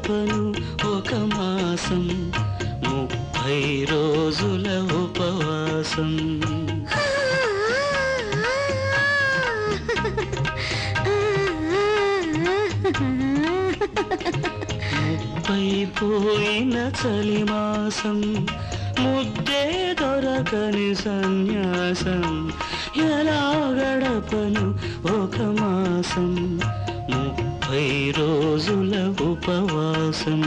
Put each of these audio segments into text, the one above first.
గడపను ఒక మాసం 30 రోజుల ఉపవాసం. పోయిన చలిమాసం ముద్దే దొరకని సన్యాసం. ఎలా గడపను ఒక మాసం 30 రోజుల ఉపవాసం.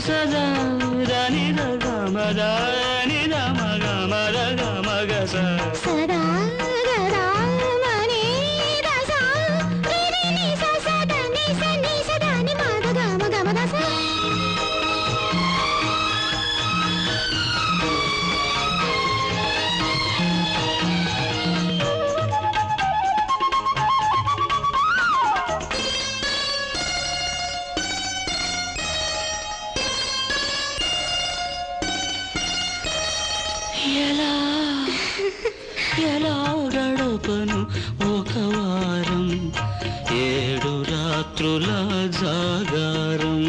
సదా దని రగ మద ని ద మగ మద గ మగ స సదా గ మని ద స రి ని స స ద ని స ద ని మద గ మగ మద స. ఎలా గడపను ఒక వారం 7 రాత్రుల జాగారం.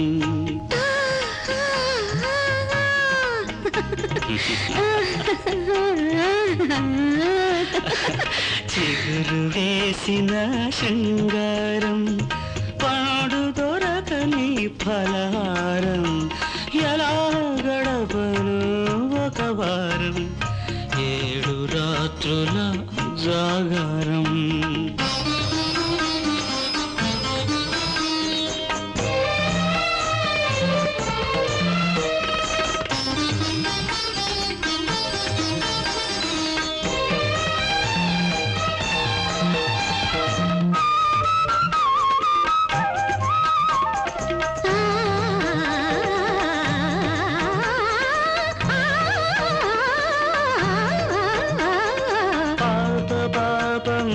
చిగురు వేసిన శృంగారం పాడు దొరకని ఫలహారం. ఎలా గడపను ఒక వారం 7 రాత్రుల జాగారం.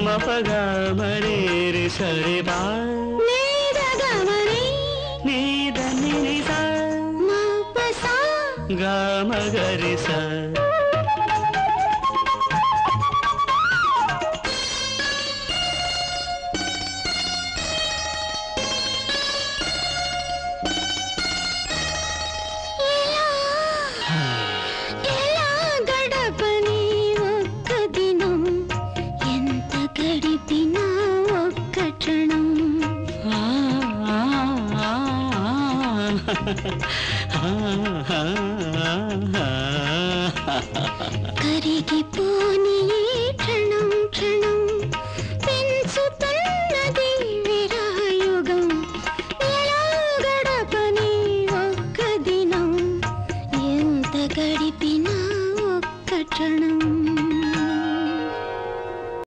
మపగా మరే రి సరే బా నీద గమరే నీద నిరి సా మపసా గా మగరి సా. కరిగిపోని